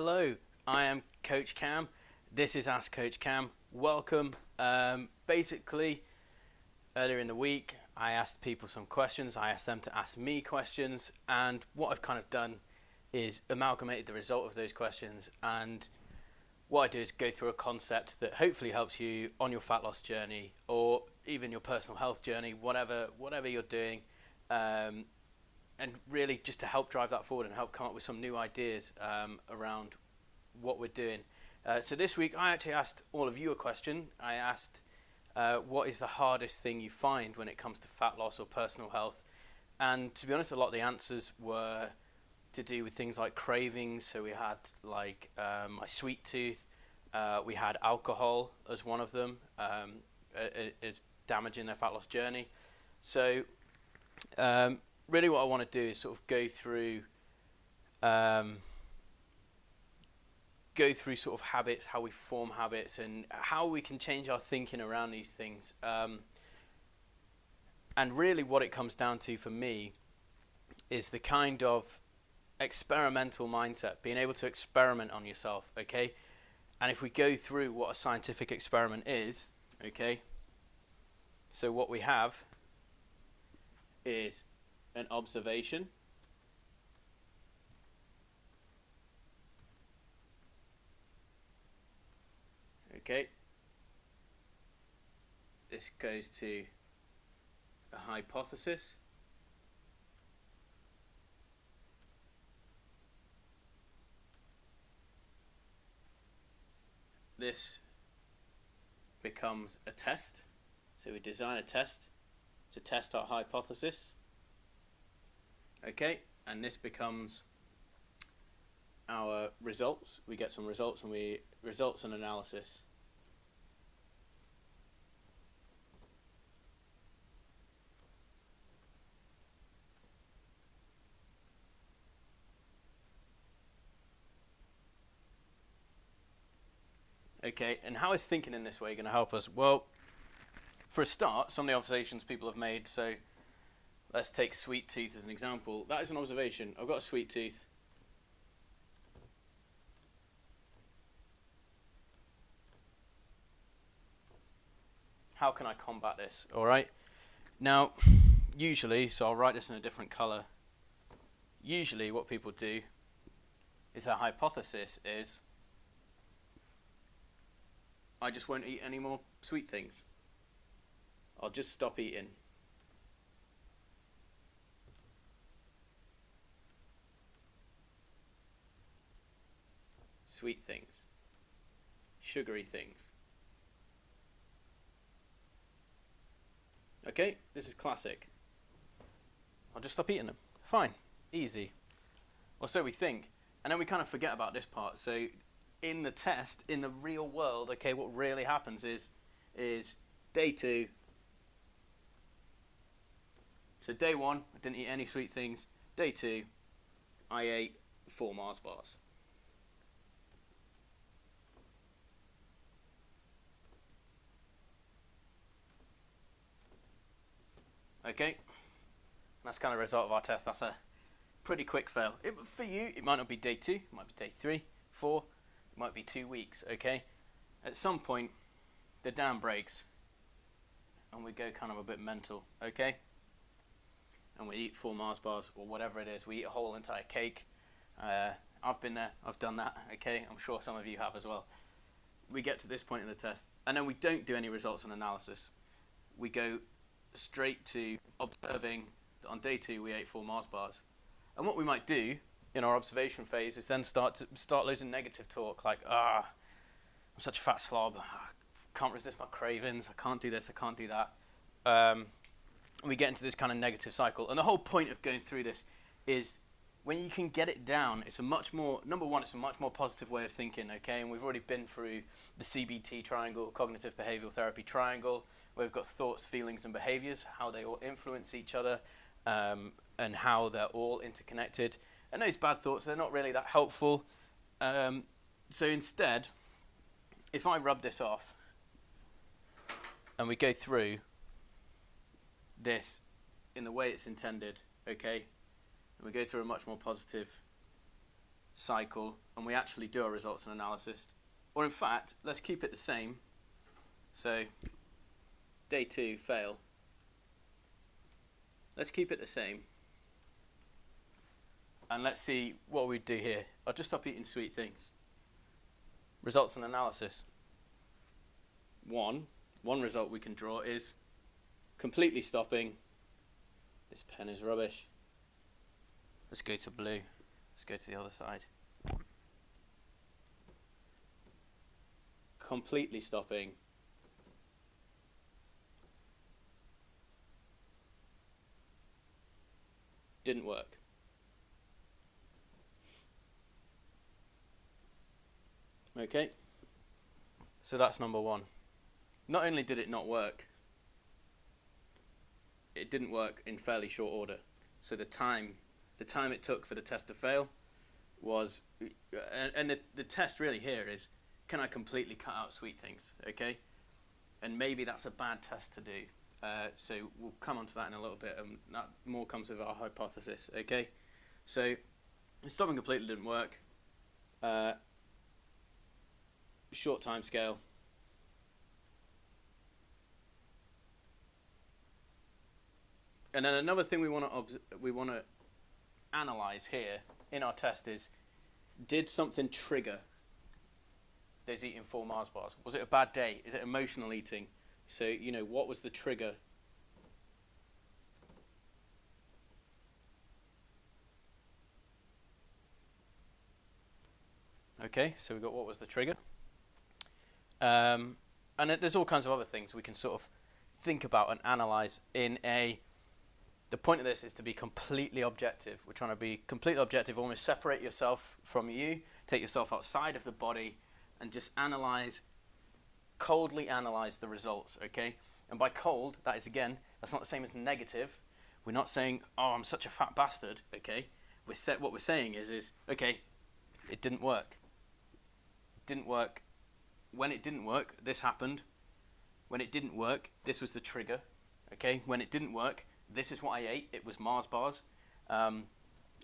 Hello, I am Coach Cam. This is Ask Coach Cam. Welcome. Basically, earlier in the week, I asked people some questions. I asked them to ask me questions, and what I've kind of done is amalgamated the result of those questions. And what I do is go through a concept that hopefully helps you on your fat loss journey, or even your personal health journey, whatever you're doing. And really just to help drive that forward and help come up with some new ideas around what we're doing. So this week I actually asked all of you a question. I asked what is the hardest thing you find when it comes to fat loss or personal health? And to be honest, a lot of the answers were to do with things like cravings. So we had like my sweet tooth, we had alcohol as one of them, is damaging their fat loss journey. So really what I want to do is sort of go through sort of habits, how we form habits, and how we can change our thinking around these things. And really what it comes down to for me is the kind of experimental mindset, being able to experiment on yourself, okay? And if we go through what a scientific experiment is, okay, so what we have is an observation, okay, this goes to a hypothesis, this becomes a test, so we design a test to test our hypothesis. Okay, and this becomes our results. We get some results and results and analysis. Okay, and how is thinking in this way going to help us? Well, for a start, some of the observations people have made, so let's take sweet tooth as an example. That is an observation. I've got a sweet tooth. How can I combat this? All right. Now, usually, so I'll write this in a different color. Usually what people do is their hypothesis is, I just won't eat any more sweet things. I'll just stop eating. Sweet things, sugary things. Okay, this is classic. I'll just stop eating them. Fine, easy. Or so we think. And then we kind of forget about this part. So in the test, in the real world, okay, what really happens is day 2. So day 1, I didn't eat any sweet things. Day 2, I ate 4 Mars bars. Okay, that's kind of the result of our test. That's a pretty quick fail. For you, it might not be day 2, it might be day 3, 4, it might be 2 weeks, okay? At some point, the dam breaks, and we go kind of a bit mental, okay? And we eat 4 Mars bars, or whatever it is. We eat a whole entire cake. I've been there, I've done that, okay? I'm sure some of you have as well. We get to this point in the test, and then we don't do any results and analysis. We go straight to observing that on day 2 we ate 4 Mars bars. And what we might do in our observation phase is then start losing negative talk, like, I'm such a fat slob, I can't resist my cravings, I can't do this, I can't do that. We get into this kind of negative cycle. And the whole point of going through this is when you can get it down, it's a much more, number one, it's a much more positive way of thinking, okay? And we've already been through the CBT triangle, cognitive behavioral therapy triangle, where we've got thoughts, feelings, and behaviors, how they all influence each other, and how they're all interconnected. And those bad thoughts, they're not really that helpful. So instead, if I rub this off, and we go through this in the way it's intended, okay? And we go through a much more positive cycle and we actually do our results and analysis. Or in fact, let's keep it the same. So day 2, fail. Let's keep it the same. And let's see what we do here. I'll just stop eating sweet things. Results and analysis. One result we can draw is completely stopping. This pen is rubbish. Let's go to blue. Let's go to the other side. Completely stopping. Didn't work. Okay, so that's number 1. Not only did it not work, it didn't work in fairly short order. So the time it took for the test to fail was, and the test really here is, can I completely cut out sweet things? Okay, and maybe that's a bad test to do. So we'll come on to that in a little bit, and that more comes with our hypothesis. Okay, so stopping completely didn't work. Short time scale. And then another thing we want to analyze here in our test is, did something trigger Days eating 4 Mars bars? Was it a bad day? Is it emotional eating? So, you know, what was the trigger? Okay, so we got what was the trigger. And there's all kinds of other things we can sort of think about and analyze in a... The point of this is to be completely objective. We're trying to be completely objective, almost separate yourself from you, take yourself outside of the body, and just analyze, coldly analyze the results, okay? And by cold, that is, again, that's not the same as negative. We're not saying, oh, I'm such a fat bastard, okay? What we're saying is, okay, it didn't work. It didn't work. When it didn't work, this happened. When it didn't work, this was the trigger, okay? When it didn't work, this is what I ate. It was Mars bars.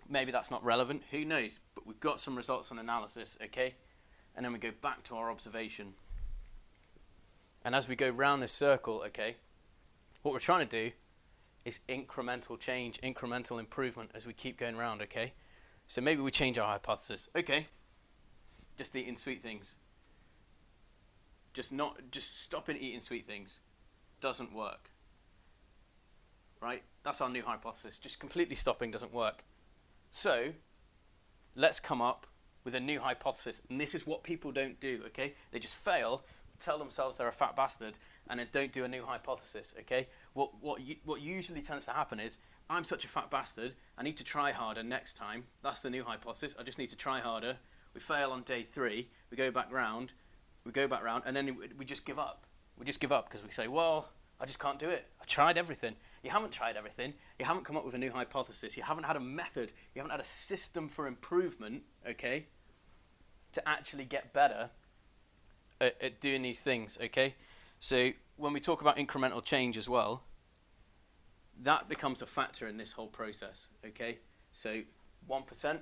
Maybe that's not relevant. Who knows? But we've got some results and analysis, okay? And then we go back to our observation. And as we go round this circle, okay, what we're trying to do is incremental change, incremental improvement as we keep going round, okay? So maybe we change our hypothesis. Okay, just eating sweet things. Just stopping eating sweet things doesn't work. Right? That's our new hypothesis. Just completely stopping doesn't work. So let's come up with a new hypothesis. And this is what people don't do, okay? They just fail, tell themselves they're a fat bastard, and then don't do a new hypothesis, okay? What usually tends to happen is, I'm such a fat bastard, I need to try harder next time. That's the new hypothesis. I just need to try harder. We fail on day 3. We go back round, and then we just give up. We just give up because we say, well, I just can't do it. I've tried everything. You haven't tried everything. You haven't come up with a new hypothesis. You haven't had a method. You haven't had a system for improvement, okay, to actually get better at doing these things, okay? So when we talk about incremental change as well, that becomes a factor in this whole process, okay? So 1%,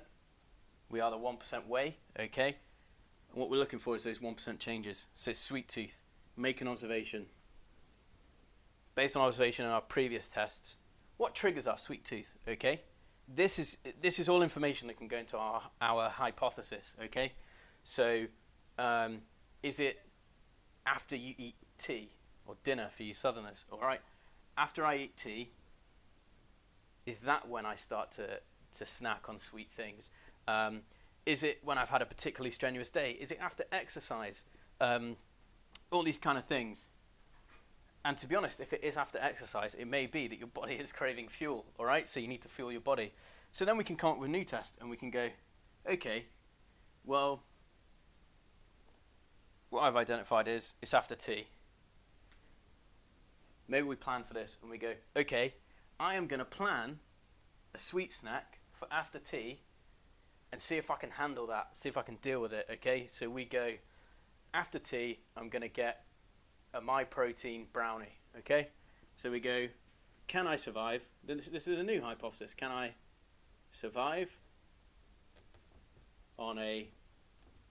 we are the 1% way, okay? And what we're looking for is those 1% changes. So sweet tooth, make an observation. Based on observation in our previous tests, what triggers our sweet tooth, okay? This is all information that can go into our hypothesis, okay? So is it after you eat tea or dinner for you southerners, all right? After I eat tea, is that when I start to snack on sweet things? Is it when I've had a particularly strenuous day? Is it after exercise? All these kind of things. And to be honest, if it is after exercise, it may be that your body is craving fuel, all right? So you need to fuel your body. So then we can come up with a new test and we can go, okay, well, what I've identified is it's after tea. Maybe we plan for this and we go, okay, I am going to plan a sweet snack for after tea and see if I can handle that, see if I can deal with it, okay? So we go, after tea, I'm going to get a My Protein brownie, okay? So we go, can I survive? This is a new hypothesis. Can I survive on a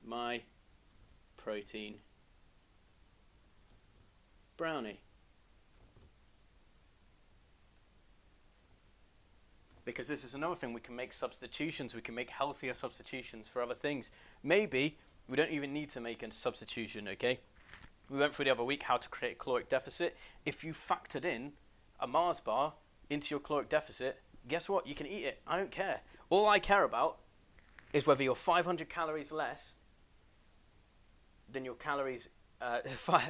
my protein brownie. Because this is another thing, we can make substitutions, we can make healthier substitutions for other things. Maybe we don't even need to make a substitution, okay? We went through the other week how to create a caloric deficit. If you factored in a Mars bar into your caloric deficit, guess what? You can eat it. I don't care. All I care about is whether you're 500 calories less than your calories,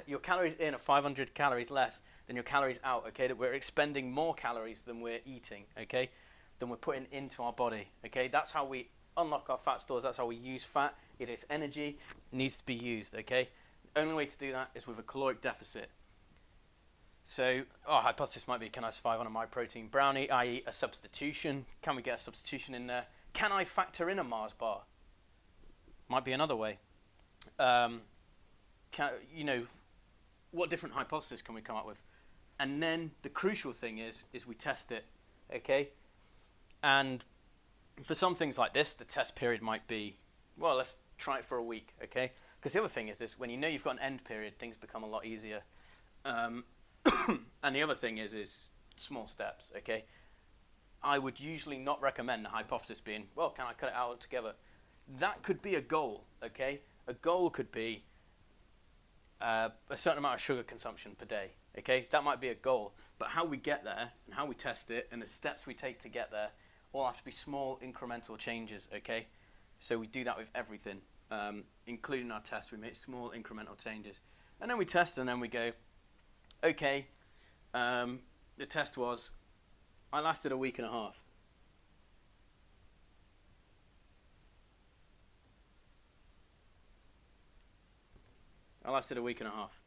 your calories in are 500 calories less than your calories out, okay? That we're expending more calories than we're eating, okay? Than we're putting into our body, okay? That's how we unlock our fat stores. That's how we use fat. It is energy. It needs to be used, okay? The only way to do that is with a caloric deficit. So our hypothesis might be, can I survive on a my protein brownie, i.e. a substitution? Can we get a substitution in there? Can I factor in a Mars bar? Might be another way. What different hypothesis can we come up with? And then the crucial thing is we test it, okay? And for some things like this, the test period might be, well, let's try it for a week, okay? Because the other thing is this, when you know you've got an end period, things become a lot easier. And the other thing is small steps, okay? I would usually not recommend the hypothesis being, well, can I cut it out altogether? That could be a goal, okay? A goal could be a certain amount of sugar consumption per day, okay? That might be a goal. But how we get there and how we test it and the steps we take to get there all have to be small incremental changes, okay? So we do that with everything, including our tests. We make small incremental changes. And then we test and then we go, okay, the test was, I lasted a week and a half. I lasted a week and a half.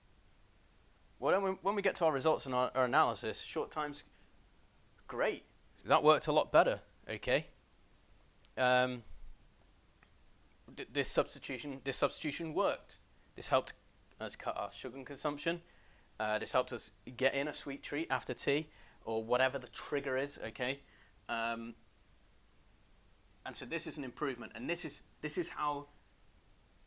Well, then when we get to our results and our analysis, short times, great. That worked a lot better, okay? This substitution worked. This helped us cut our sugar consumption. This helped us get in a sweet treat after tea, or whatever the trigger is, okay? And so this is an improvement, and this is how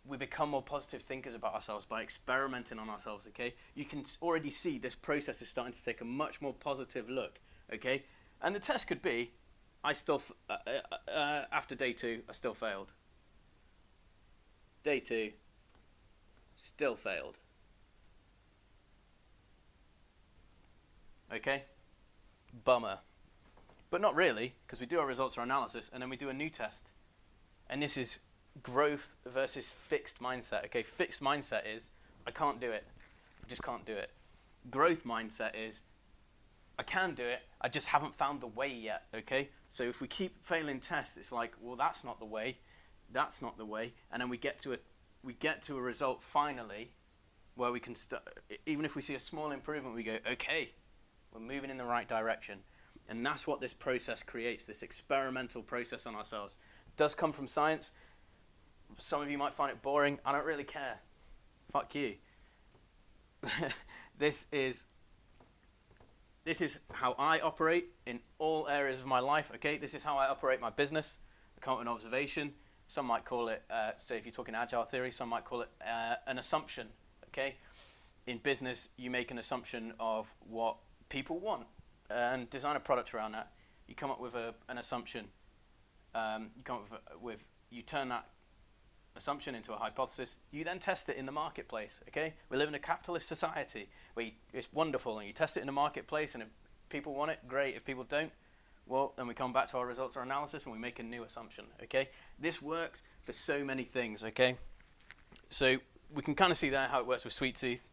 we become more positive thinkers about ourselves, by experimenting on ourselves, okay? You can already see this process is starting to take a much more positive look, okay? And the test could be, after day 2, I still failed. Day 2, still failed. Okay? Bummer. But not really, because we do our results or analysis, and then we do a new test. And this is growth versus fixed mindset. Okay, fixed mindset is, I can't do it. I just can't do it. Growth mindset is, I can do it, I just haven't found the way yet, okay? So if we keep failing tests, it's like, well, that's not the way, and then we get to a result finally where we can even if we see a small improvement, we go, okay, we're moving in the right direction. And that's what this process creates, this experimental process on ourselves. It does come from science. Some of you might find it boring. I don't really care. Fuck you. This is how I operate in all areas of my life, okay? This is how I operate my business, account and observation. Some might call it, say if you're talking agile theory, some might call it an assumption, okay? In business, you make an assumption of what people want and design a product around that. You come up with an assumption. You turn that assumption into a hypothesis. You then test it in the marketplace, okay? We live in a capitalist society where it's wonderful, and you test it in the marketplace, and if people want it, great. If people don't, well, then we come back to our results or analysis and we make a new assumption, okay? This works for so many things, okay? So we can kind of see there how it works with sweet tooth.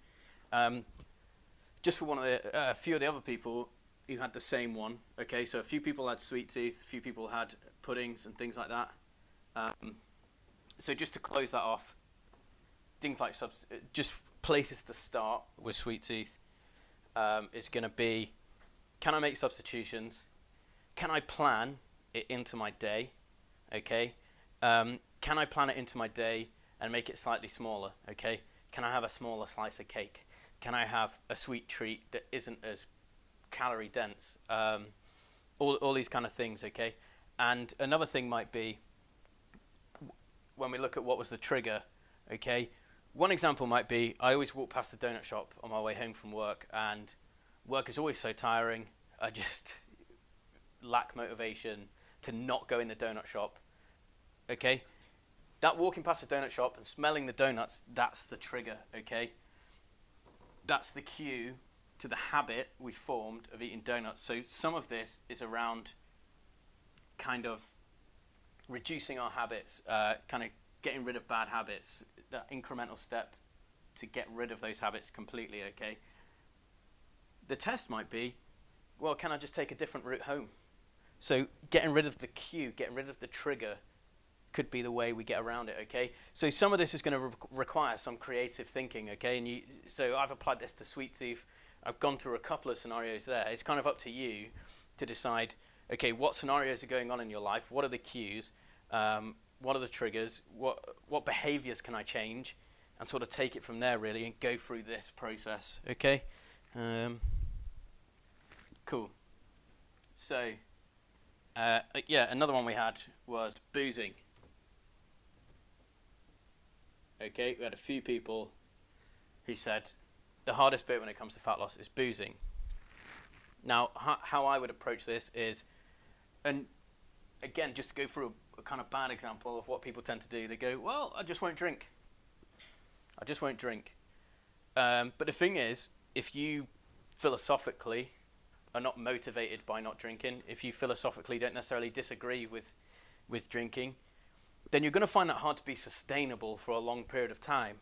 Just for one of a few of the other people who had the same one, okay? So a few people had sweet tooth, a few people had puddings and things like that. So just to close that off, things like just places to start with sweet tooth is going to be, can I make substitutions? Can I plan it into my day? Okay. Can I plan it into my day and make it slightly smaller? Okay. Can I have a smaller slice of cake? Can I have a sweet treat that isn't as calorie dense? All these kind of things. Okay. And another thing might be, when we look at what was the trigger, okay, one example might be I always walk past the donut shop on my way home from work, and work is always so tiring. I just lack motivation to not go in the donut shop. Okay, that walking past the donut shop and smelling the donuts, that's the trigger. Okay, that's the cue to the habit we formed of eating donuts. So some of this is around kind of reducing our habits, kind of getting rid of bad habits, that incremental step to get rid of those habits completely. Okay, the test might be, well, can I just take a different route home? So getting rid of the cue, getting rid of the trigger could be the way we get around it, okay? So some of this is going to require some creative thinking, okay? And so I've applied this to Sweet Tooth. I've gone through a couple of scenarios there. It's kind of up to you to decide, okay, what scenarios are going on in your life? What are the cues? What are the triggers? What behaviors can I change? And sort of take it from there, really, and go through this process, okay? Cool. So, yeah, another one we had was boozing. Okay, we had a few people who said the hardest bit when it comes to fat loss is boozing. Now, how I would approach this is, and again, just to go through a kind of bad example of what people tend to do, they go, well, I just won't drink. I just won't drink. But the thing is, if you philosophically are not motivated by not drinking, if you philosophically don't necessarily disagree with drinking, then you're going to find that hard to be sustainable for a long period of time.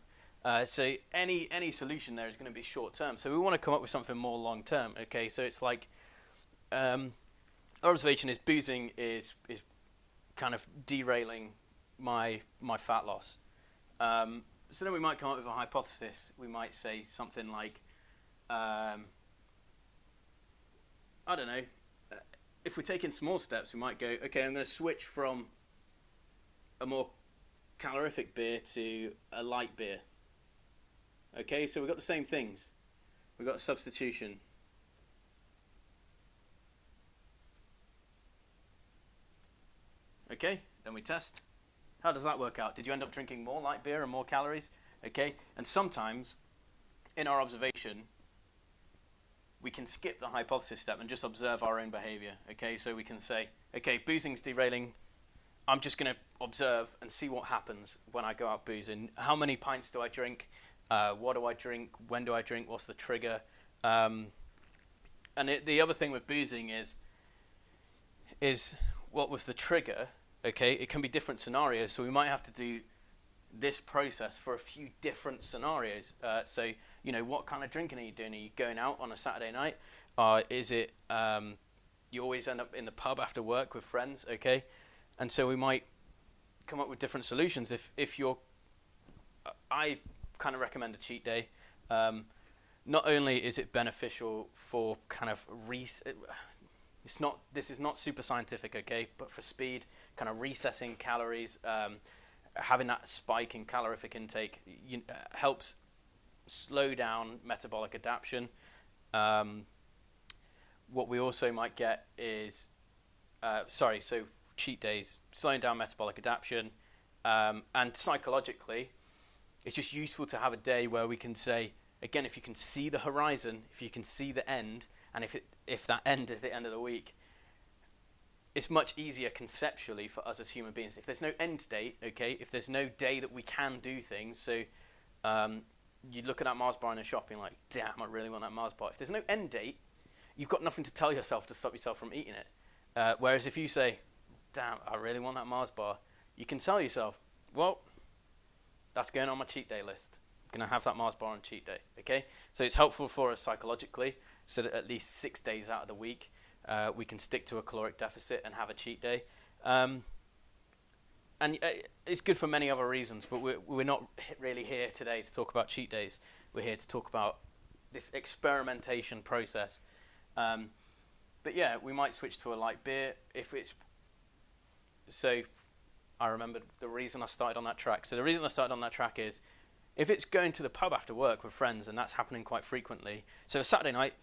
So any solution there is going to be short term. So we want to come up with something more long term. Okay, so it's like our observation is boozing is kind of derailing my fat loss. So then we might come up with a hypothesis. We might say something like, I don't know, if we're taking small steps, we might go, okay, I'm going to switch from a more calorific beer to a light beer. Okay, so we've got the same things. We've got a substitution. Okay, then we test. How does that work out? Did you end up drinking more light beer and more calories? Okay, and sometimes in our observation, we can skip the hypothesis step and just observe our own behavior. Okay, so we can say, okay, boozing's derailing. I'm just going to observe and see what happens when I go out boozing. How many pints do I drink? What do I drink? When do I drink? What's the trigger? And the other thing with boozing is what was the trigger? Okay, it can be different scenarios, so we might have to do this process for a few different scenarios. So, you know, what kind of drinking are you doing? Are you going out on a Saturday night? Is it you always end up in the pub after work with friends? Okay, and so we might come up with different solutions. If you're, I kind of recommend a cheat day. Not only is it beneficial for kind of this is not super scientific, okay, but for speed, kind of recessing calories, having that spike in calorific intake helps slow down metabolic adaptation. What we also might get is, so cheat days, slowing down metabolic adaptation, and psychologically, it's just useful to have a day where we can say, again, if you can see the horizon, if you can see the end, and if that end is the end of the week, it's much easier conceptually for us as human beings. If there's no end date, okay, if there's no day that we can do things, so you look at that Mars bar in a shop and you're like, damn, I really want that Mars bar. If there's no end date, you've got nothing to tell yourself to stop yourself from eating it. Whereas if you say, damn, I really want that Mars bar, you can tell yourself, well, that's going on my cheat day list. I'm going to have that Mars bar on cheat day, okay? So it's helpful for us psychologically, so that at least 6 days out of the week, we can stick to a caloric deficit and have a cheat day. And it's good for many other reasons, but we're not really here today to talk about cheat days. We're here to talk about this experimentation process. But yeah, we might switch to a light beer if it's... So I remembered the reason I started on that track. So the reason I started on that track is if it's going to the pub after work with friends, and that's happening quite frequently. So a Saturday night,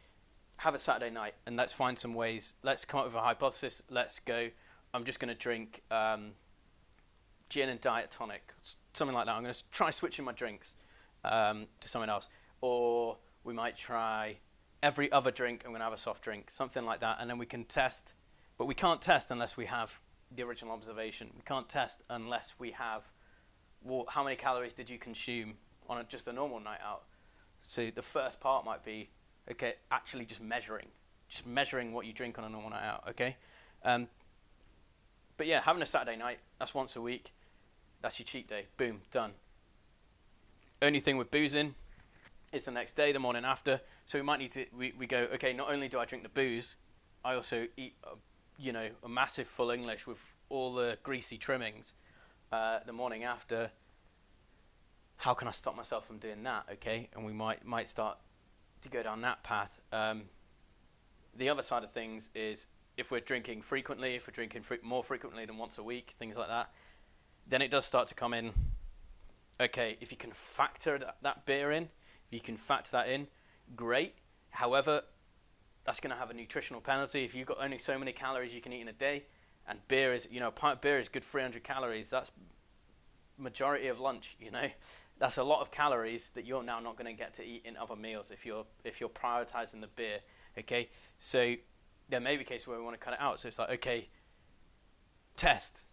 have a Saturday night, and let's find some ways. Let's come up with a hypothesis. Let's go. I'm just going to drink, gin and diet tonic, something like that. I'm going to try switching my drinks to something else. Or we might try every other drink, I'm going to have a soft drink, something like that. And then we can test, but we can't test unless we have the original observation. We can't test unless we have, well, how many calories did you consume on just a normal night out? So the first part might be, okay, actually just measuring what you drink on a normal night out, okay? But yeah, having a Saturday night, that's once a week. That's your cheat day. Boom, done. Only thing with boozing is the next day, the morning after. So we might need to, we go, okay, not only do I drink the booze, I also eat, a massive full English with all the greasy trimmings the morning after. How can I stop myself from doing that, okay? And we might start to go down that path. The other side of things is if we're drinking frequently, if we're drinking more frequently than once a week, things like that, then it does start to come in, okay, if you can factor that beer in, if you can factor that in, great. However, that's going to have a nutritional penalty. If you've got only so many calories you can eat in a day, and beer is, a pint of beer is good 300 calories, that's majority of lunch, That's a lot of calories that you're now not going to get to eat in other meals if you're prioritizing the beer, okay? So there may be cases where we want to cut it out. So it's like, okay, test.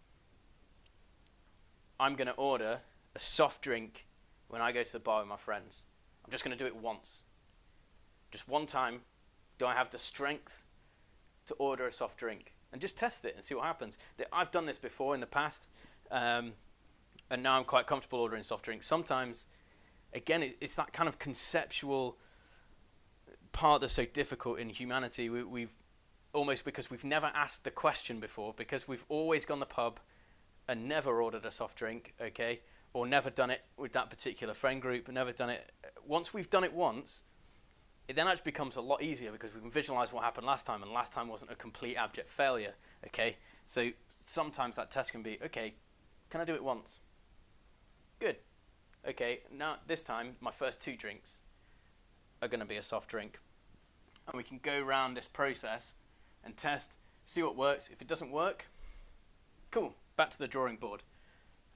I'm going to order a soft drink when I go to the bar with my friends. I'm just going to do it once. Just one time, do I have the strength to order a soft drink? And just test it and see what happens. I've done this before in the past, and now I'm quite comfortable ordering soft drinks. Sometimes, again, it's that kind of conceptual part that's so difficult in humanity. We've almost, because we've never asked the question before, because we've always gone to the pub and never ordered a soft drink, okay, or never done it with that particular friend group, and never done it. Once we've done it once, it then actually becomes a lot easier because we can visualize what happened last time, and last time wasn't a complete abject failure, okay? So sometimes that test can be, okay, can I do it once? Good. Okay, now this time my first 2 drinks are going to be a soft drink. And we can go around this process and test, see what works. If it doesn't work, cool, back to the drawing board.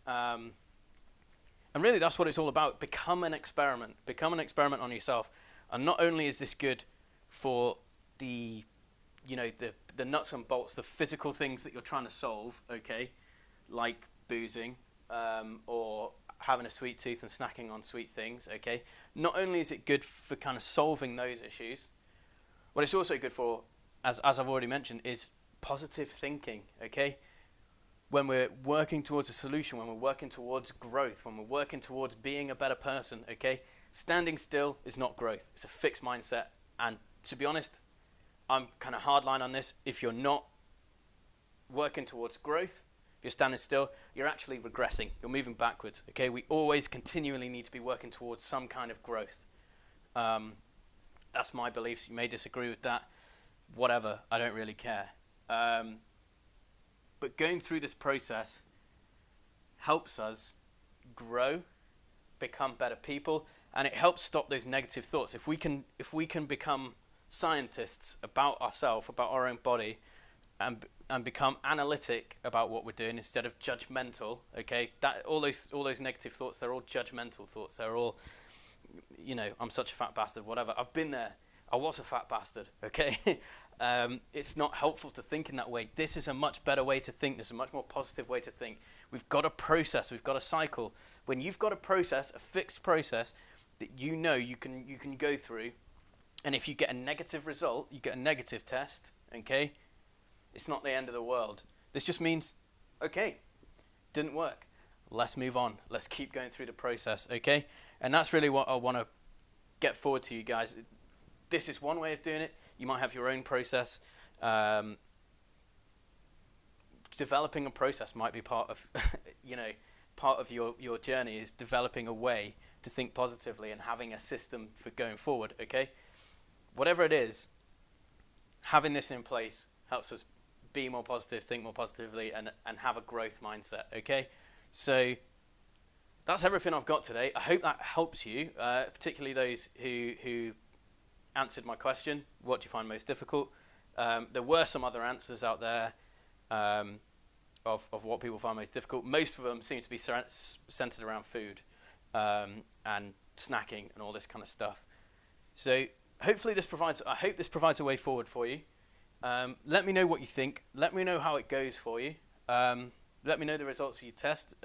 And really that's what it's all about. Become an experiment. Become an experiment on yourself. And not only is this good for the nuts and bolts, the physical things that you're trying to solve, okay, like boozing, or having a sweet tooth and snacking on sweet things, okay? Not only is it good for kind of solving those issues, what it's also good for, as I've already mentioned, is positive thinking, okay? When we're working towards a solution, when we're working towards growth, when we're working towards being a better person, okay? Standing still is not growth. It's a fixed mindset. And to be honest, I'm kind of hardline on this. If you're not working towards growth, you're standing still, you're actually regressing. You're moving backwards. Okay, we always continually need to be working towards some kind of growth. That's my beliefs. You may disagree with that. Whatever, I don't really care. But going through this process helps us grow, become better people, and it helps stop those negative thoughts. If we can become scientists about ourselves, about our own body, and become analytic about what we're doing instead of judgmental, okay? That all those negative thoughts, they're all judgmental thoughts. They're all, I'm such a fat bastard, whatever. I've been there. I was a fat bastard, okay? It's not helpful to think in that way. This is a much better way to think. This is a much more positive way to think. We've got a process. We've got a cycle. When you've got a process, a fixed process that you can go through, and if you get a negative result, you get a negative test, okay? It's not the end of the world. This just means, okay, didn't work. Let's move on. Let's keep going through the process, okay? And that's really what I want to get forward to you guys. This is one way of doing it. You might have your own process. Developing a process might be part of, part of your journey is developing a way to think positively and having a system for going forward, okay? Whatever it is, having this in place helps us be more positive, think more positively, and have a growth mindset, okay? So that's everything I've got today. I hope that helps you, particularly those who answered my question. What do you find most difficult? There were some other answers out there. of what people find most difficult. Most of them seem to be centered around food and snacking and all this kind of stuff. So hopefully I hope this provides a way forward for you. Let me know what you think. Let me know how it goes for you. Let me know the results of your test.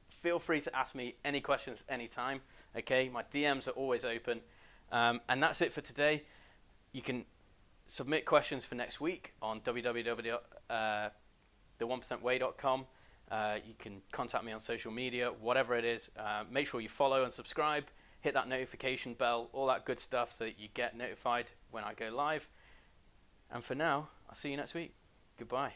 Feel free to ask me any questions anytime. Okay, my DMs are always open. And that's it for today. You can submit questions for next week on www.the1percentway.com. You can contact me on social media, whatever it is. Make sure you follow and subscribe. Hit that notification bell, all that good stuff so that you get notified when I go live. And for now, I'll see you next week. Goodbye.